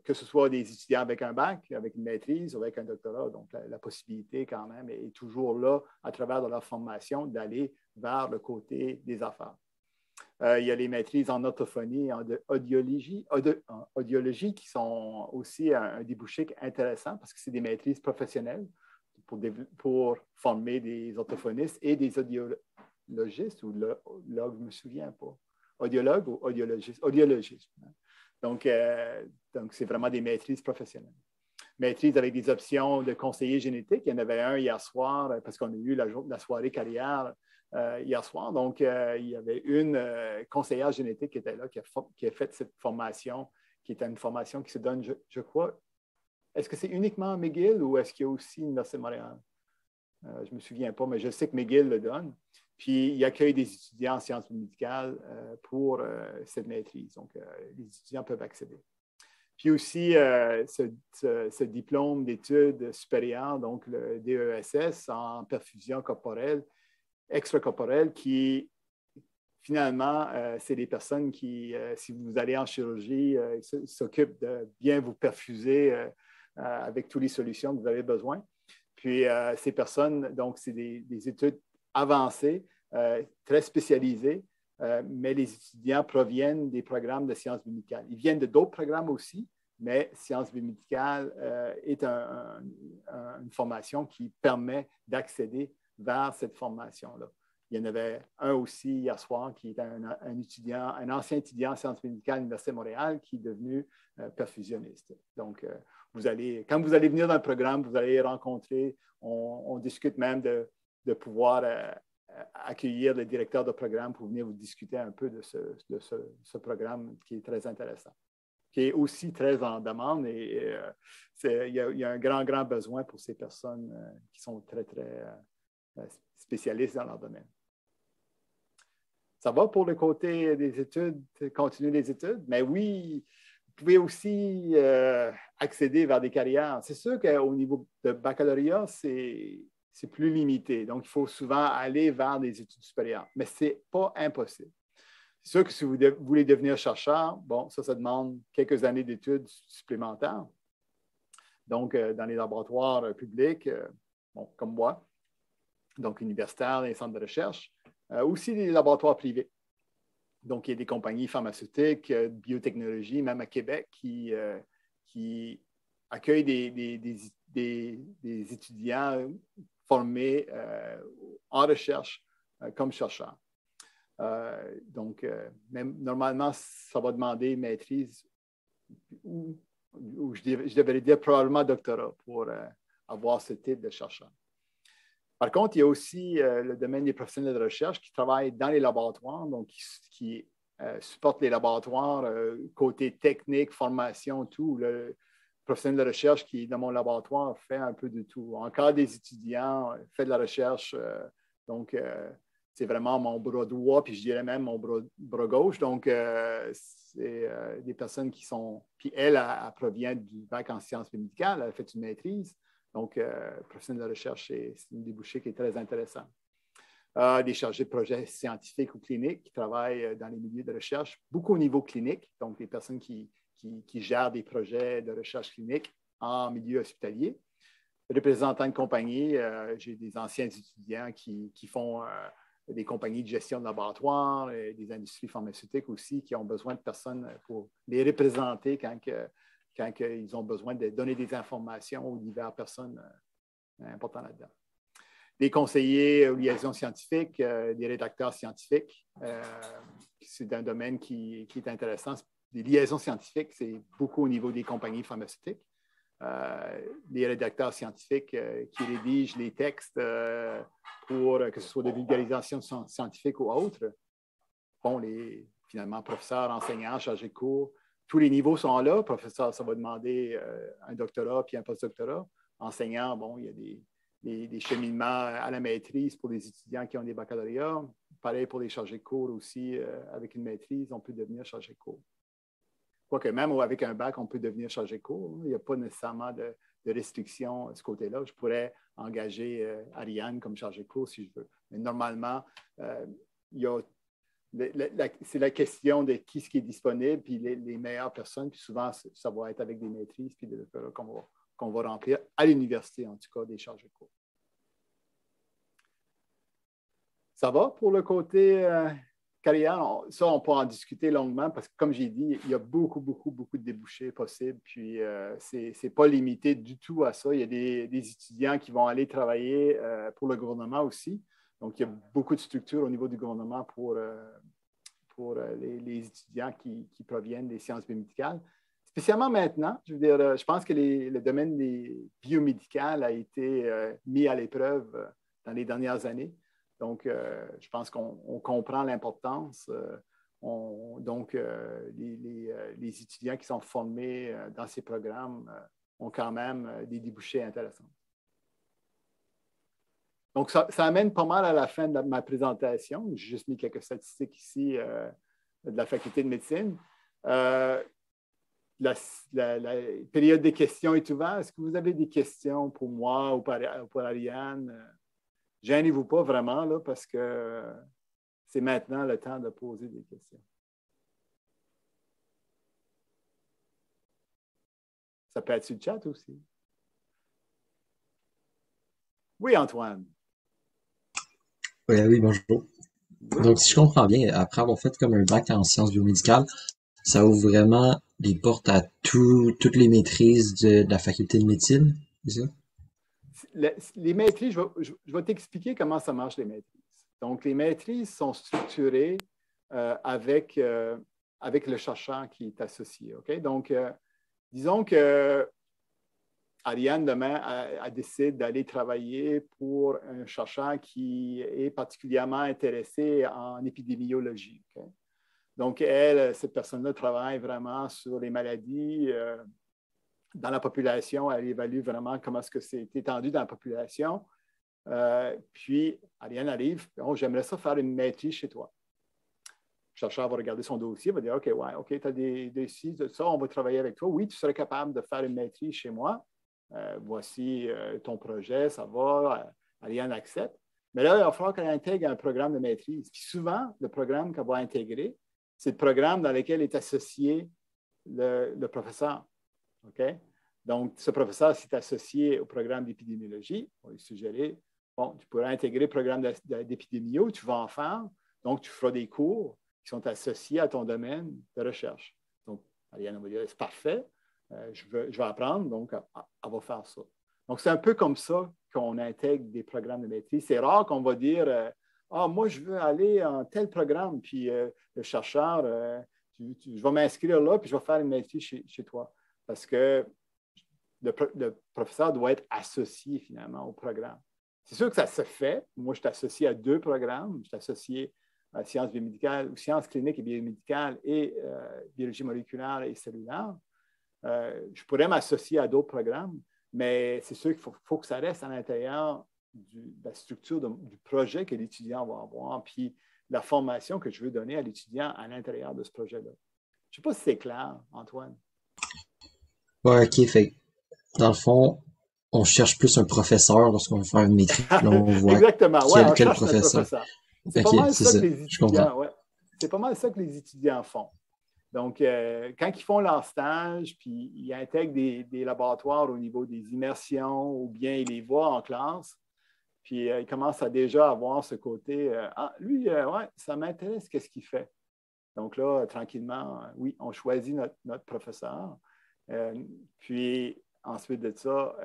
que ce soit des étudiants avec un bac, avec une maîtrise ou avec un doctorat. Donc, la possibilité quand même est toujours là, à travers de leur formation, d'aller vers le côté des affaires. Il y a les maîtrises en orthophonie et en audiologie qui sont aussi un débouché intéressant parce que c'est des maîtrises professionnelles pour former des orthophonistes et des audiologistes ou je ne me souviens pas. Audiologue ou audiologiste? Audiologiste. Donc, c'est vraiment des maîtrises professionnelles. Maîtrise avec des options de conseiller génétique. Il y en avait un hier soir parce qu'on a eu la soirée carrière hier soir. Donc, il y avait une conseillère génétique qui était là, qui a fait cette formation, qui est une formation qui se donne, je crois, est-ce que c'est uniquement à McGill ou est-ce qu'il y a aussi une Université de Montréal? Je ne me souviens pas, mais je sais que McGill le donne. Puis, il accueille des étudiants en sciences médicales pour cette maîtrise. Donc, les étudiants peuvent accéder. Puis aussi, ce diplôme d'études supérieures, donc le DESS en perfusion corporelle, extracorporelle, qui finalement, c'est des personnes qui, si vous allez en chirurgie, s'occupent de bien vous perfuser avec toutes les solutions que vous avez besoin. Puis, ces personnes, donc, c'est des études avancées, très spécialisées, mais les étudiants proviennent des programmes de sciences biomédicales. Ils viennent de d'autres programmes aussi, mais sciences biomédicales est une formation qui permet d'accéder vers cette formation-là. Il y en avait un aussi hier soir qui est un ancien étudiant en sciences médicales à l'Université de Montréal qui est devenu perfusionniste. Donc, quand vous allez venir dans le programme, vous allez rencontrer, on discute même de pouvoir accueillir le directeur de programme pour venir vous discuter un peu de ce programme qui est très intéressant. qui est aussi très en demande et il y a un grand besoin pour ces personnes qui sont très, très spécialistes dans leur domaine. Ça va pour le côté des études, continuer les études? Mais oui, vous pouvez aussi accéder vers des carrières. C'est sûr qu'au niveau de baccalauréat, c'est plus limité. Donc, il faut souvent aller vers des études supérieures. Mais ce n'est pas impossible. C'est sûr que si vous voulez devenir chercheur, bon, ça demande quelques années d'études supplémentaires. Donc, dans les laboratoires publics, bon, comme moi, donc universitaires, les centres de recherche, aussi les laboratoires privés. Donc, il y a des compagnies pharmaceutiques, biotechnologie, même à Québec, qui accueillent des étudiants formés en recherche comme chercheurs. Donc, même, normalement, ça va demander maîtrise ou je devrais dire probablement doctorat pour avoir ce titre de chercheur. Par contre, il y a aussi le domaine des professionnels de recherche qui travaillent dans les laboratoires, donc qui supportent les laboratoires côté technique, formation, tout. Le professionnel de recherche qui est dans mon laboratoire fait un peu de tout. Encore des étudiants, fait de la recherche. Donc, c'est vraiment mon bras droit, puis je dirais même mon bras gauche. Donc, c'est des personnes qui sont... Puis elle provient du bac en sciences médicales, elle a fait une maîtrise. Donc, professionnel de recherche, c'est une débouchée qui est très intéressante. Des chargés de projets scientifiques ou cliniques qui travaillent dans les milieux de recherche, beaucoup au niveau clinique, donc des personnes qui gèrent des projets de recherche clinique en milieu hospitalier. Représentants de compagnies, j'ai des anciens étudiants qui font des compagnies de gestion de laboratoire, des industries pharmaceutiques aussi, qui ont besoin de personnes pour les représenter quand ils ont besoin de donner des informations aux diverses personnes importantes là-dedans. Des conseillers aux liaisons scientifiques, des rédacteurs scientifiques. C'est un domaine qui est intéressant. Les liaisons scientifiques, c'est beaucoup au niveau des compagnies pharmaceutiques. Les rédacteurs scientifiques qui rédigent les textes pour que ce soit de vulgarisation scientifique ou autre. Bon, finalement, professeurs, enseignants, chargés de cours, tous les niveaux sont là. Professeur, ça va demander un doctorat puis un postdoctorat. Enseignant, bon, il y a des cheminements à la maîtrise pour les étudiants qui ont des baccalauréats. Pareil pour les chargés de cours aussi, avec une maîtrise, on peut devenir chargé de cours. Quoique même avec un bac, on peut devenir chargé de cours. Il n'y a pas nécessairement de restrictions de ce côté-là. Je pourrais engager Ariane comme chargé de cours si je veux. Mais normalement, c'est la question de qui est disponible, puis les meilleures personnes, puis souvent, ça va être avec des maîtrises, puis des doctorats qu'on va remplir à l'université, en tout cas, des chargés de cours. Ça va pour le côté carrière? Ça, on peut en discuter longuement parce que, comme j'ai dit, il y a beaucoup de débouchés possibles, puis ce n'est pas limité du tout à ça. Il y a des étudiants qui vont aller travailler pour le gouvernement aussi. Donc, il y a beaucoup de structures au niveau du gouvernement pour les étudiants qui proviennent des sciences biomédicales. Spécialement maintenant, je veux dire, je pense que le domaine des biomédicales a été mis à l'épreuve dans les dernières années. Donc, je pense qu'on comprend l'importance. Donc, les étudiants qui sont formés dans ces programmes ont quand même des débouchés intéressants. Donc, ça amène pas mal à la fin de ma présentation. J'ai juste mis quelques statistiques ici de la faculté de médecine. La période des questions est ouverte. Est-ce que vous avez des questions pour moi ou pour Ariane? Gênez-vous pas vraiment, là, parce que c'est maintenant le temps de poser des questions. Ça peut être sur le chat aussi. Oui, Antoine. Oui, bonjour. Oui. Donc, si je comprends bien, après avoir fait comme un bac en sciences biomédicales, ça ouvre vraiment les portes à toutes les maîtrises de la faculté de médecine, c'est ça? Les maîtrises, je vais t'expliquer comment ça marche, les maîtrises. Donc, les maîtrises sont structurées avec le chercheur qui est associé. Okay? Donc, disons que Ariane, demain, elle décide d'aller travailler pour un chercheur qui est particulièrement intéressé en épidémiologie. Okay? Donc, elle, cette personne-là travaille vraiment sur les maladies dans la population. Elle évalue vraiment comment est-ce que c'est étendu dans la population. Puis, Ariane arrive, oh, j'aimerais ça faire une maîtrise chez toi. Le chercheur va regarder son dossier, va dire, OK, ouais, OK, tu as des ci, de ça, on va travailler avec toi. Oui, tu serais capable de faire une maîtrise chez moi. Voici ton projet, ça va. Ariane accepte. Mais là, il va falloir qu'elle intègre un programme de maîtrise. Puis souvent, le programme qu'elle va intégrer, c'est le programme dans lequel est associé le professeur. OK? Donc, ce professeur, s'il est associé au programme d'épidémiologie, on va lui suggérer, bon, tu pourrais intégrer le programme d'épidémio, tu vas en faire, donc tu feras des cours qui sont associés à ton domaine de recherche. Donc, Ariane va dire, c'est parfait, je vais apprendre, donc elle va faire ça. Donc, c'est un peu comme ça qu'on intègre des programmes de maîtrise. C'est rare qu'on va dire, moi, je veux aller en tel programme, puis le chercheur, je vais m'inscrire là, puis je vais faire une maîtrise chez toi. Parce que le professeur doit être associé finalement au programme. C'est sûr que ça se fait. Moi, je suis associé à 2 programmes. Je suis associé à sciences biomédicales ou sciences cliniques et biomédicales et biologie moléculaire et cellulaire. Je pourrais m'associer à d'autres programmes, mais c'est sûr qu'il faut que ça reste à l'intérieur de la structure du projet que l'étudiant va avoir, puis la formation que je veux donner à l'étudiant à l'intérieur de ce projet-là. Je ne sais pas si c'est clair, Antoine. Ouais, OK, fait dans le fond, on cherche plus un professeur lorsqu'on veut faire une maîtrise. Là, on voit Exactement, oui, on quel cherche notre professeur. professeur. C'est pas OK, mal c'est ça ça. que les Je comprends. étudiants, ouais. C'est pas mal ça que les étudiants font. Donc, quand ils font leur stage, puis ils intègrent des laboratoires au niveau des immersions ou bien ils les voient en classe, puis ils commencent à déjà avoir ce côté lui, ouais, ça m'intéresse, qu'est-ce qu'il fait? Donc là, tranquillement, oui, on choisit notre professeur. Puis ensuite de ça,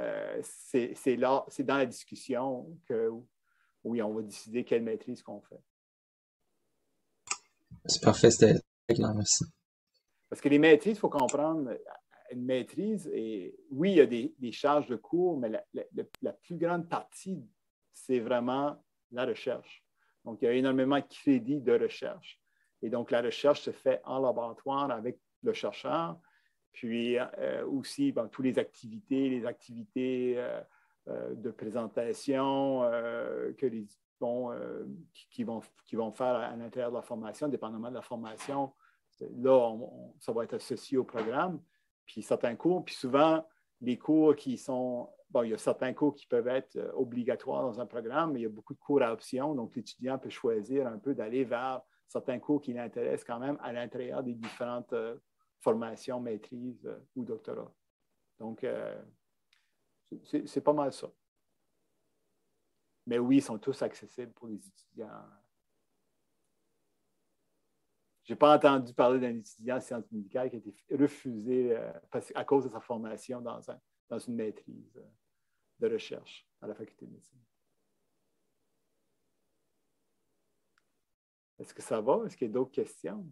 c'est dans la discussion que, oui, on va décider quelle maîtrise qu'on fait. C'est parfait, c'était très clair, merci. Parce que les maîtrises, il faut comprendre, une maîtrise, et oui, il y a des charges de cours, mais la plus grande partie, c'est vraiment la recherche. Donc, il y a énormément de crédits de recherche. Et donc, la recherche se fait en laboratoire avec le chercheur. Puis aussi, toutes les activités de présentation qui vont faire à l'intérieur de la formation, dépendamment de la formation. Là, ça va être associé au programme. Puis certains cours, puis souvent, les cours qui sont... Bon, il y a certains cours qui peuvent être obligatoires dans un programme, mais il y a beaucoup de cours à option. Donc, l'étudiant peut choisir un peu d'aller vers certains cours qui l'intéressent quand même à l'intérieur des différentes formation, maîtrise ou doctorat. Donc, c'est pas mal ça. Mais oui, ils sont tous accessibles pour les étudiants. Je n'ai pas entendu parler d'un étudiant en sciences médicales qui a été refusé à cause de sa formation dans une maîtrise de recherche à la faculté de médecine. Est-ce que ça va? Est-ce qu'il y a d'autres questions?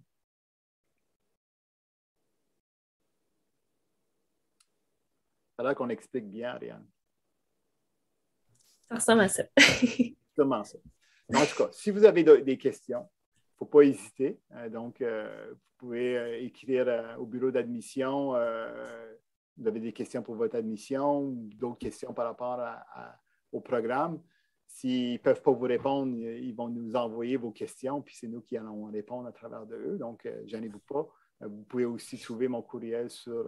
Ça a l'air qu'on explique bien, Ariane. Ça ressemble à ça. Comment ça? En tout cas, si vous avez des questions, il ne faut pas hésiter. Donc, vous pouvez écrire au bureau d'admission. Vous avez des questions pour votre admission ou d'autres questions par rapport au programme. S'ils ne peuvent pas vous répondre, ils vont nous envoyer vos questions, puis c'est nous qui allons répondre à travers de eux. Donc, gênez-vous pas. Vous pouvez aussi trouver mon courriel sur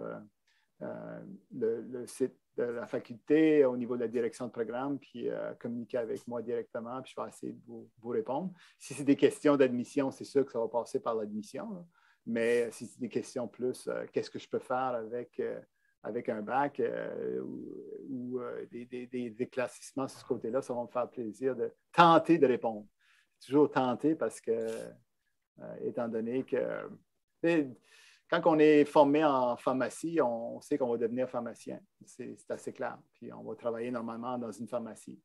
le site de la faculté au niveau de la direction de programme, puis communiquer avec moi directement, puis je vais essayer de vous répondre. Si c'est des questions d'admission, c'est sûr que ça va passer par l'admission. Mais si c'est des questions plus, qu'est-ce que je peux faire avec un bac ou des éclaircissements sur ce côté-là, ça va me faire plaisir de tenter de répondre. Toujours tenter parce que, étant donné que quand on est formé en pharmacie, on sait qu'on va devenir pharmacien. C'est assez clair. Puis on va travailler normalement dans une pharmacie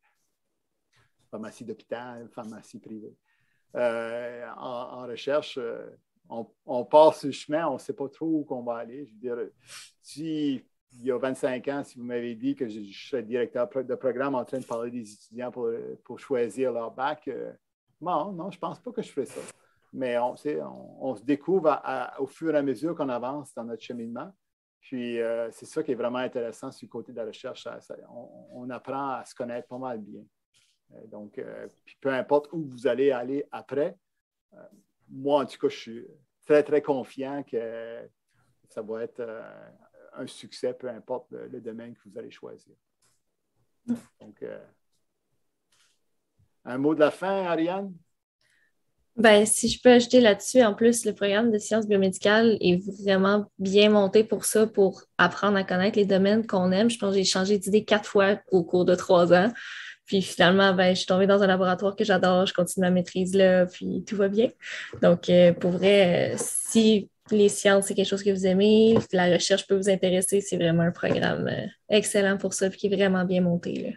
d'hôpital, pharmacie privée. En recherche, on passe sur le chemin, on ne sait pas trop où on va aller. Je veux dire, si il y a 25 ans, si vous m'avez dit que je serais directeur de programme en train de parler des étudiants pour choisir leur bac, non, je ne pense pas que je ferais ça. mais on se découvre au fur et à mesure qu'on avance dans notre cheminement. Puis, c'est ça qui est vraiment intéressant sur le côté de la recherche. On apprend à se connaître pas mal bien. Donc, puis peu importe où vous allez aller après, moi, en tout cas, je suis très, très confiant que ça va être un succès, peu importe le domaine que vous allez choisir. Donc, un mot de la fin, Ariane? Ben, si je peux ajouter là-dessus, en plus, le programme de sciences biomédicales est vraiment bien monté pour ça, pour apprendre à connaître les domaines qu'on aime. Je pense que j'ai changé d'idée 4 fois au cours de 3 ans. Puis finalement, ben, je suis tombée dans un laboratoire que j'adore, je continue ma maîtrise là, puis tout va bien. Donc, pour vrai, si les sciences, c'est quelque chose que vous aimez, la recherche peut vous intéresser, c'est vraiment un programme excellent pour ça, puis qui est vraiment bien monté, là.